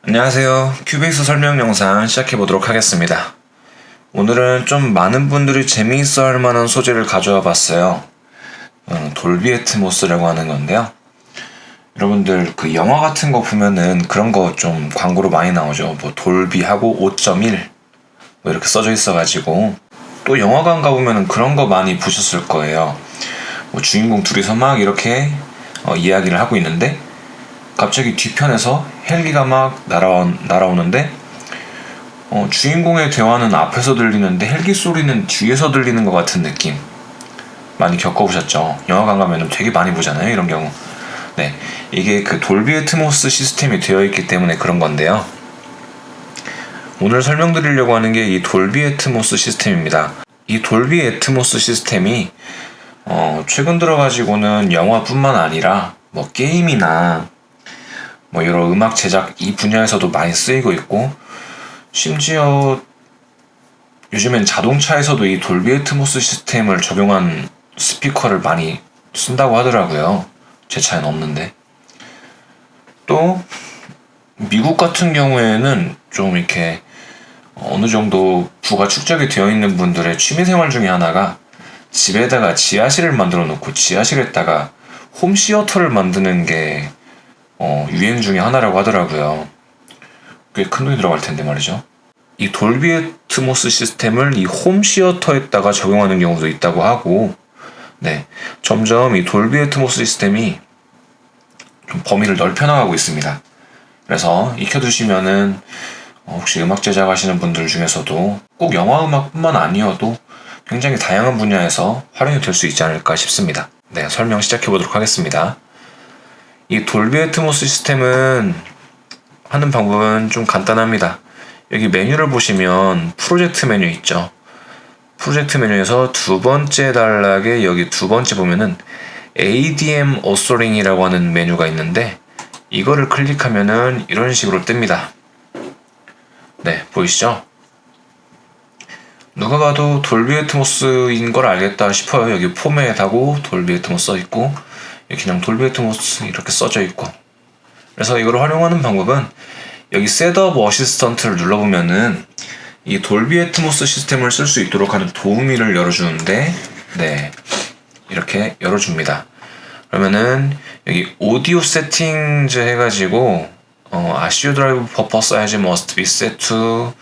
안녕하세요. 큐베이스 설명 영상 시작해 보도록 하겠습니다. 오늘은 좀 많은 분들이 재미있어 할 만한 소재를 가져와 봤어요. 돌비 애트모스라고 하는 건데요. 여러분들 그 영화 같은 거 보면은 그런 거 좀 광고로 많이 나오죠. 뭐 돌비하고 5.1 뭐 이렇게 써져 있어가지고, 또 영화관 가보면은 그런 거 많이 보셨을 거예요. 뭐 주인공 둘이서 막 이렇게 이야기를 하고 있는데 갑자기 뒤편에서 헬기가 막 날아오는데 주인공의 대화는 앞에서 들리는데 헬기 소리는 뒤에서 들리는 것 같은 느낌 많이 겪어보셨죠? 영화관 가면 되게 많이 보잖아요, 이런 경우. 네, 이게 그 돌비 애트모스 시스템이 되어 있기 때문에 그런 건데요. 오늘 설명드리려고 하는 게 이 돌비 애트모스 시스템입니다. 이 돌비 애트모스 시스템이 최근 들어가지고는 영화뿐만 아니라 뭐 게임이나 뭐 여러 음악 제작 이 분야에서도 많이 쓰이고 있고, 심지어 요즘엔 자동차에서도 이 돌비 애트모스 시스템을 적용한 스피커를 많이 쓴다고 하더라고요. 제 차에는 없는데. 또 미국 같은 경우에는 좀 이렇게 어느 정도 부가 축적이 되어 있는 분들의 취미생활 중에 하나가 집에다가 지하실을 만들어 놓고 지하실에다가 홈시어터를 만드는 게 유행 중에 하나라고 하더라고요. 꽤 큰 돈이 들어갈 텐데 말이죠. 이 돌비 애트모스 시스템을 이 홈시어터에다가 적용하는 경우도 있다고 하고, 네, 점점 이 돌비 애트모스 시스템이 좀 범위를 넓혀나가고 있습니다. 그래서 익혀두시면은 혹시 음악 제작하시는 분들 중에서도 꼭 영화 음악뿐만 아니어도 굉장히 다양한 분야에서 활용이 될 수 있지 않을까 싶습니다. 네, 설명 시작해 보도록 하겠습니다. 이 돌비 애트모스 시스템은 하는 방법은 좀 간단합니다. 여기 메뉴를 보시면 프로젝트 메뉴 있죠. 프로젝트 메뉴에서 두 번째 단락에 여기 두 번째 보면은 ADM 어소링이라고 하는 메뉴가 있는데, 이거를 클릭하면은 이런 식으로 뜹니다. 네, 보이시죠? 누가 봐도 돌비 애트모스인 걸 알겠다 싶어요. 여기 포맷하고 돌비 애트모스 써있고, 여기 그냥 돌비 애트모스 이렇게 써져 있고. 그래서 이걸 활용하는 방법은 여기 셋업 어시스턴트를 눌러보면은 이 돌비 애트모스 시스템을 쓸 수 있도록 하는 도우미를 열어주는데, 네, 이렇게 열어줍니다. 그러면은 여기 오디오 세팅즈 해가지고 아시오 드라이브 버퍼 사이즈 must be set to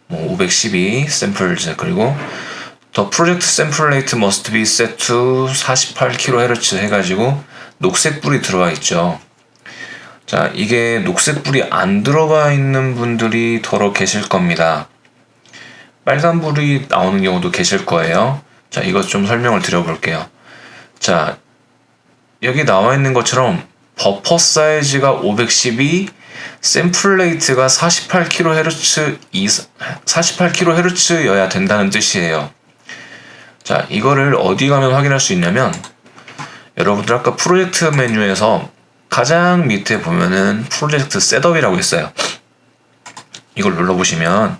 512 샘플즈, 그리고 더 프로젝트 샘플 레이트 must be set to 48kHz 해가지고 녹색 불이 들어와 있죠. 자, 이게 녹색 불이 안 들어가 있는 분들이 더러 계실 겁니다. 빨간 불이 나오는 경우도 계실 거예요. 자, 이것 좀 설명을 드려볼게요. 자, 여기 나와 있는 것처럼 버퍼 사이즈가 512, 샘플 레이트가 48kHz여야 된다는 뜻이에요. 자, 이거를 어디 가면 확인할 수 있냐면, 여러분들 아까 프로젝트 메뉴에서 가장 밑에 보면은 프로젝트 셋업이라고 있어요. 이걸 눌러보시면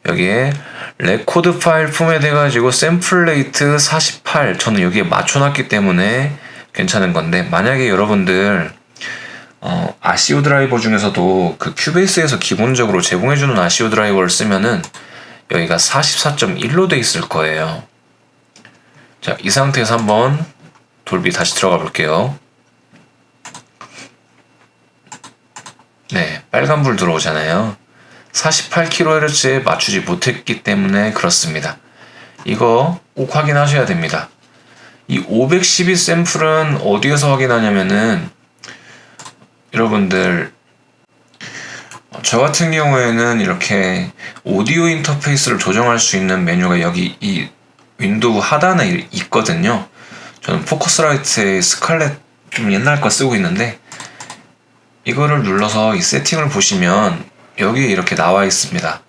여기에 레코드 파일 포맷 해가지고 샘플 레이트 48, 저는 여기에 맞춰놨기 때문에 괜찮은 건데, 만약에 여러분들 아시오 드라이버 중에서도 그 큐베이스에서 기본적으로 제공해주는 아시오 드라이버를 쓰면은 여기가 44.1로 돼 있을 거예요. 자, 이 상태에서 한번 돌비 다시 들어가 볼게요. 네, 빨간불 들어오잖아요. 48kHz에 맞추지 못했기 때문에 그렇습니다. 이거 꼭 확인하셔야 됩니다. 이 512 샘플은 어디에서 확인하냐면은, 여러분들 저 같은 경우에는 이렇게 오디오 인터페이스를 조정할 수 있는 메뉴가 여기 이 윈도우 하단에 있거든요. 저는 포커스라이트의 스칼렛 좀 옛날 거 쓰고 있는데, 이거를 눌러서 이 세팅을 보시면 여기 이렇게 나와 있습니다.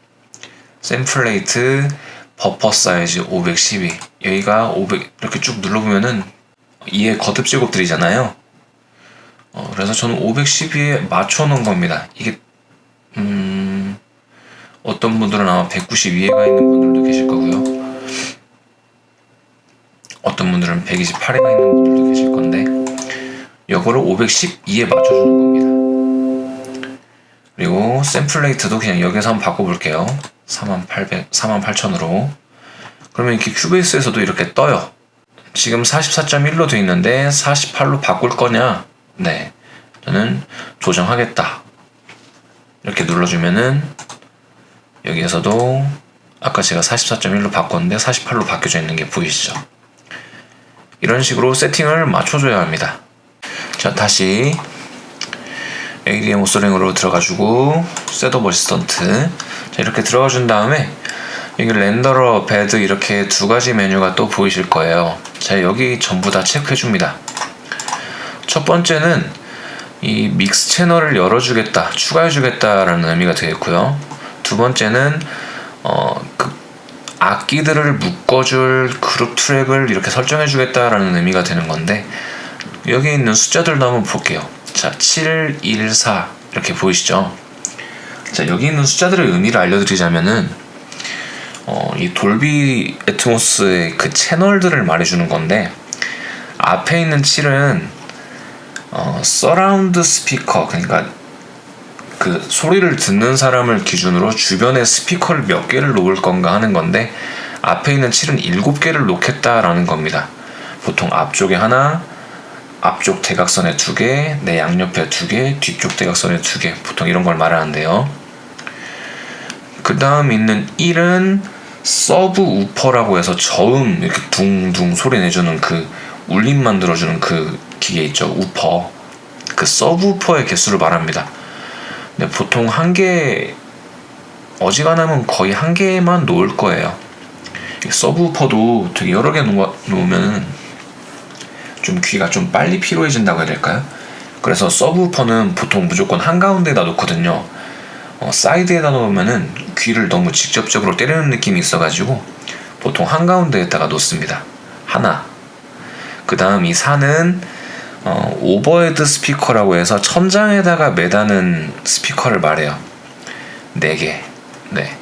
샘플 레이트, 버퍼 사이즈 512, 여기가 500 이렇게 쭉 눌러보면은 이에 거듭 제곱들이잖아요. 그래서 저는 512에 맞춰놓은 겁니다. 이게 어떤 분들은 아마 192에가 있는 분들도 계실 거고요. 어떤 분들은 128에가 있는 분들도 계실 건데, 이거를 512에 맞춰주는 겁니다. 그리고 샘플 레이트도 그냥 여기서 한번 바꿔볼게요. 48,000으로. 그러면 이렇게 큐베이스에서도 이렇게 떠요. 지금 44.1로 돼 있는데 48로 바꿀 거냐? 네, 저는 조정하겠다. 이렇게 눌러주면은 여기에서도 아까 제가 44.1로 바꿨는데 48로 바뀌어져 있는 게 보이시죠? 이런 식으로 세팅을 맞춰줘야 합니다. 자, 다시 ADM 오소링으로 들어가주고 셋업 어시스턴트. 자, 이렇게 들어가준 다음에 여기 렌더러, 배드 이렇게 두 가지 메뉴가 또 보이실 거예요. 자, 여기 전부 다 체크해줍니다. 첫 번째는 이 믹스 채널을 열어주겠다, 추가해주겠다라는 의미가 되겠고요. 두 번째는 그 악기들을 묶어줄 그룹 트랙을 이렇게 설정해주겠다라는 의미가 되는 건데, 여기 있는 숫자들도 한번 볼게요. 자, 7, 1, 4 이렇게 보이시죠? 자, 여기 있는 숫자들의 의미를 알려드리자면은 이 돌비 애트모스의 그 채널들을 말해주는 건데, 앞에 있는 7은 서라운드 스피커, 그러니까 그 소리를 듣는 사람을 기준으로 주변에 스피커를 몇 개를 놓을 건가 하는 건데, 앞에 있는 7은 7개를 놓겠다라는 겁니다. 보통 앞쪽에 하나, 앞쪽 대각선에 2개, 내 양옆에 2개, 뒤쪽 대각선에 2개, 보통 이런 걸 말하는데요. 그 다음 있는 1은 서브 우퍼라고 해서 저음, 이렇게 둥둥 소리 내주는 그 울림 만들어주는 그 기계 있죠, 우퍼. 그 서브 우퍼의 개수를 말합니다. 근데 보통 한 개, 어지간하면 거의 한 개만 놓을 거예요. 서브 우퍼도 되게 여러 개 놓으면 좀 귀가 좀 빨리 피로해진다고 해야 될까요? 그래서 서브우퍼는 보통 무조건 한가운데에다 놓거든요. 사이드에다 놓으면은 귀를 너무 직접적으로 때리는 느낌이 있어가지고 보통 한가운데에다가 놓습니다. 하나. 그 다음 이 4는 오버헤드 스피커라고 해서 천장에다가 매다는 스피커를 말해요. 4개. 네.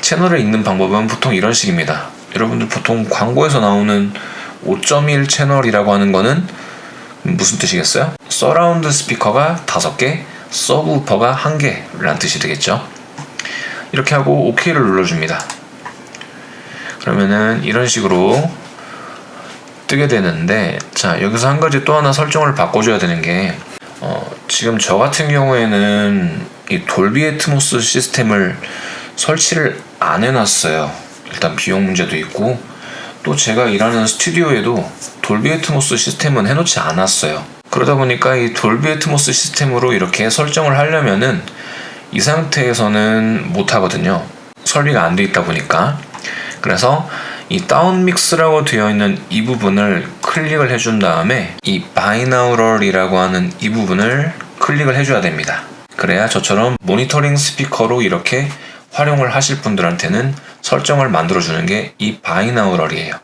채널을 읽는 방법은 보통 이런 식입니다. 여러분들 보통 광고에서 나오는 5.1 채널이라고 하는 거는 무슨 뜻이겠어요? 서라운드 스피커가 5개, 서브우퍼가 1개라는 뜻이 되겠죠. 이렇게 하고 OK를 눌러줍니다. 그러면은 이런 식으로 뜨게 되는데, 자, 여기서 한 가지 또 하나 설정을 바꿔줘야 되는 게 지금 저 같은 경우에는 이 돌비 애트모스 시스템을 설치를 안 해놨어요. 일단 비용 문제도 있고, 또 제가 일하는 스튜디오에도 돌비 애트모스 시스템은 해놓지 않았어요. 그러다 보니까 이 돌비 애트모스 시스템으로 이렇게 설정을 하려면은 이 상태에서는 못하거든요. 설비가 안 돼 있다 보니까. 그래서 이 다운 믹스라고 되어 있는 이 부분을 클릭을 해준 다음에 이 바이나우럴이라고 하는 이 부분을 클릭을 해줘야 됩니다. 그래야 저처럼 모니터링 스피커로 이렇게 활용을 하실 분들한테는 설정을 만들어주는 게 이 바이나우럴이에요.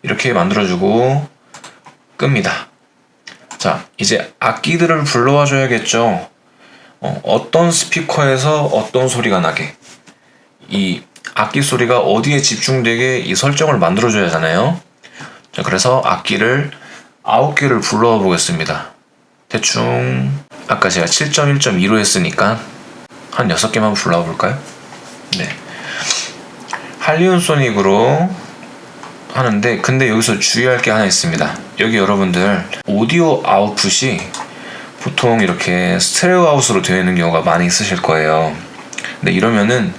이렇게 만들어주고 끕니다. 자, 이제 악기들을 불러와 줘야겠죠. 어떤 스피커에서 어떤 소리가 나게, 이 악기 소리가 어디에 집중되게 이 설정을 만들어줘야 하잖아요. 자, 그래서 악기를 9개를 불러와 보겠습니다. 대충 아까 제가 7.1.2로 했으니까 한 6개만 불러와 볼까요? 네. 할리온 소닉으로 하는데, 근데 여기서 주의할 게 하나 있습니다. 여기 여러분들 오디오 아웃풋이 보통 이렇게 스테레오 아웃으로 되어 있는 경우가 많이 있으실 거예요. 근데 이러면은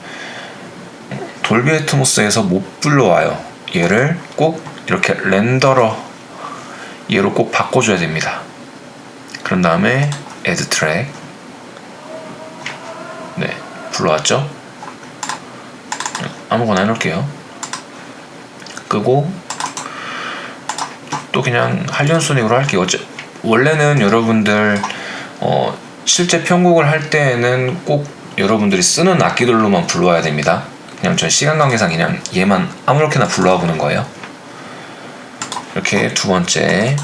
돌비 애트모스에서 못 불러와요. 얘를 꼭 이렇게 렌더러 얘로 꼭 바꿔줘야 됩니다. 그런 다음에 add track. 네, 불러왔죠? 아무거나 해놓을게요. 끄고 또 그냥 할리온 소닉으로 할게요. 원래는 여러분들 실제 편곡을 할 때에는 꼭 여러분들이 쓰는 악기들로만 불러와야 됩니다. 그냥 전 시간 관계상 그냥 얘만 아무렇게나 불러와 보는 거예요. 이렇게 두 번째,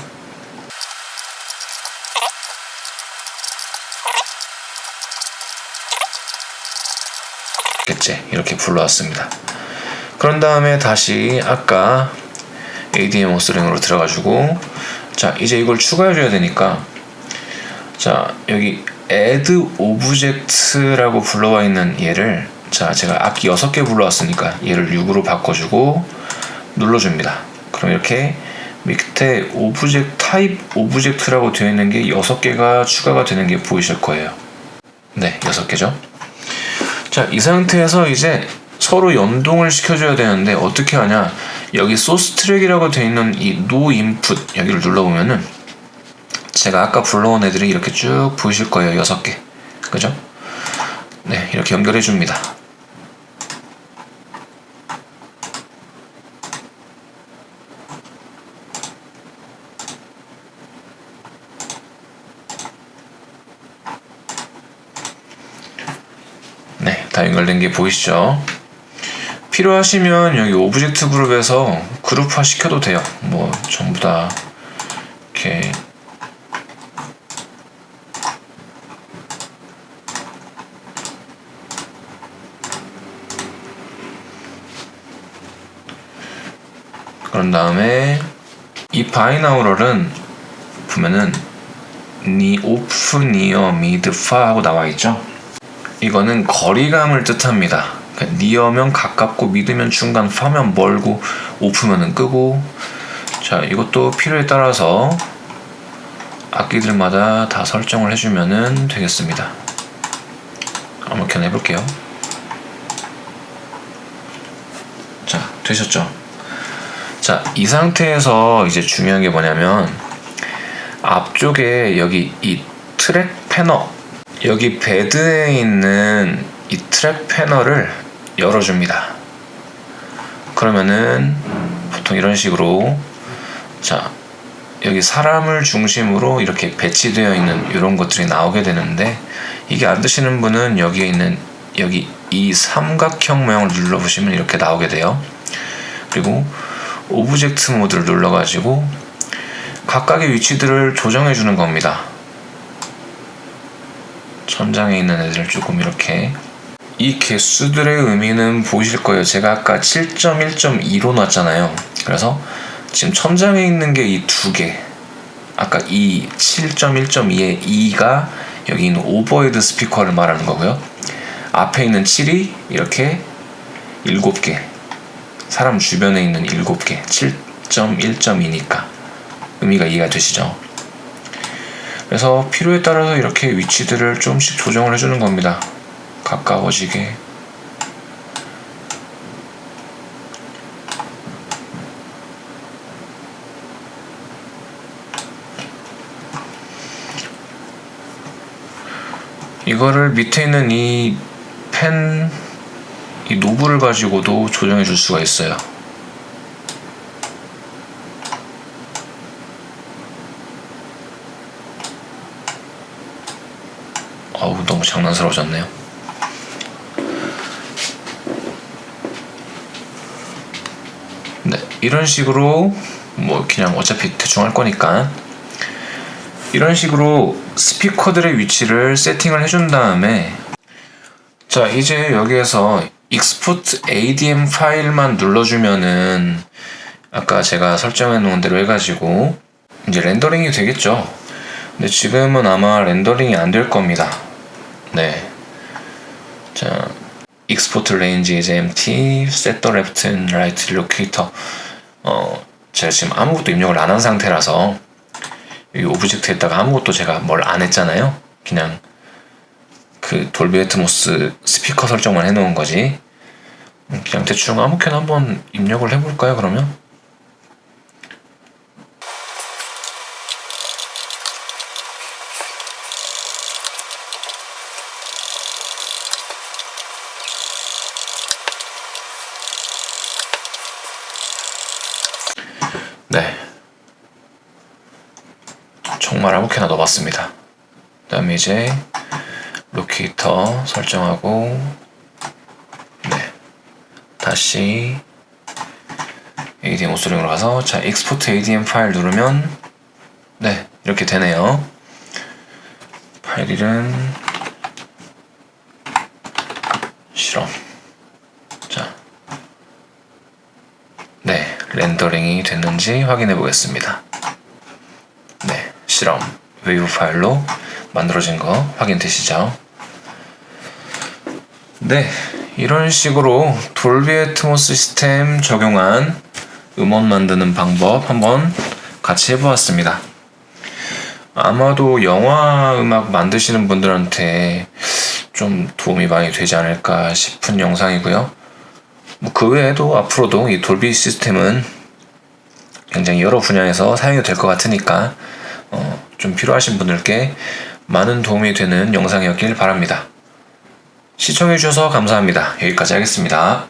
이렇게 불러왔습니다. 그런 다음에 다시 아까 ADM 오스링으로 들어가지고, 자, 이제 이걸 추가해줘야 되니까, 자, 여기 add object라고 불러와 있는 얘를, 자, 제가 악기 6개 불러왔으니까 얘를 6으로 바꿔주고 눌러줍니다. 그럼 이렇게 밑에 오브젝트 타입 오브젝트라고 되어 있는 게 6개가 추가가 되는 게 보이실 거예요. 네, 6개죠. 자, 이 상태에서 이제 서로 연동을 시켜줘야 되는데 어떻게 하냐, 여기 소스 트랙이라고 되어 있는 이 no input 여기를 눌러보면은 제가 아까 불러온 애들이 이렇게 쭉 보이실 거예요. 6개, 그죠? 네, 이렇게 연결해 줍니다. 네, 다 연결된 게 보이시죠? 필요하시면 여기 오브젝트 그룹에서 그룹화 시켜도 돼요. 뭐 전부 다 이렇게 그런 다음에 이 바이나우럴은 보면은 니 오프 니어 미드 파 하고 나와 있죠. 이거는 거리감을 뜻합니다. 그러니까 니어면 가깝고 미드면 중간, 파면 멀고, 오프면은 끄고. 자, 이것도 필요에 따라서 악기들마다 다 설정을 해주면은 되겠습니다. 아무렇게나 해볼게요. 자, 되셨죠? 자, 이 상태에서 이제 중요한 게 뭐냐면 앞쪽에 여기 이 트랙 패널, 여기 베드에 있는 이 트랙 패널을 열어줍니다. 그러면은 보통 이런 식으로, 자, 여기 사람을 중심으로 이렇게 배치되어 있는 이런 것들이 나오게 되는데, 이게 안 되시는 분은 여기에 있는 여기 이 삼각형 모양을 눌러보시면 이렇게 나오게 돼요. 그리고 오브젝트 모드를 눌러가지고 각각의 위치들을 조정해 주는 겁니다. 천장에 있는 애들을 조금 이렇게, 이 개수들의 의미는 보이실 거예요. 제가 아까 7.1.2로 놨잖아요. 그래서 지금 천장에 있는 게 이 2개, 아까 이 7.1.2의 2가 여기 있는 오버헤드 스피커를 말하는 거고요. 앞에 있는 7이 이렇게 7개, 사람 주변에 있는 7개, 7.1.2니까 의미가 이해가 되시죠? 그래서 필요에 따라서 이렇게 위치들을 조금씩 조정을 해주는 겁니다. 가까워지게. 이거를 밑에 있는 이 펜, 이 노브를 가지고도 조정해 줄 수가 있어요. 어우, 너무 장난스러워졌네요. 네, 이런 식으로 뭐 그냥 어차피 대충 할 거니까 이런 식으로 스피커들의 위치를 세팅을 해준 다음에, 자, 이제 여기에서 export ADM 파일만 눌러주면은 아까 제가 설정해 놓은 대로 해가지고 이제 렌더링이 되겠죠. 근데 지금은 아마 렌더링이 안 될 겁니다. 네. 자, export range is empty, set the left and right locator. 제가 지금 아무것도 입력을 안 한 상태라서 이 오브젝트에다가 아무것도 제가 뭘 안 했잖아요. 그냥 그 돌비 애트모스 스피커 설정만 해놓은 거지. 그냥 대충 아무렇게나 한번 입력을 해볼까요, 그러면? 네, 정말 아무렇게나 넣어봤습니다. 그 다음에 이제 로케이터 설정하고, 네, 다시 ADM 오소링으로 가서, 자, 익스포트 ADM 파일 누르면 네, 이렇게 되네요. 파일 이름 실험. 자, 네, 렌더링이 됐는지 확인해 보겠습니다. 네, 실험 웨이브 파일로 만들어진 거 확인되시죠? 네, 이런 식으로 돌비 애트모스 시스템 적용한 음원 만드는 방법 한번 같이 해보았습니다. 아마도 영화 음악 만드시는 분들한테 좀 도움이 많이 되지 않을까 싶은 영상이고요. 그 외에도 앞으로도 이 돌비 시스템은 굉장히 여러 분야에서 사용이 될 것 같으니까 좀 필요하신 분들께 많은 도움이 되는 영상이었길 바랍니다. 시청해주셔서 감사합니다. 여기까지 하겠습니다.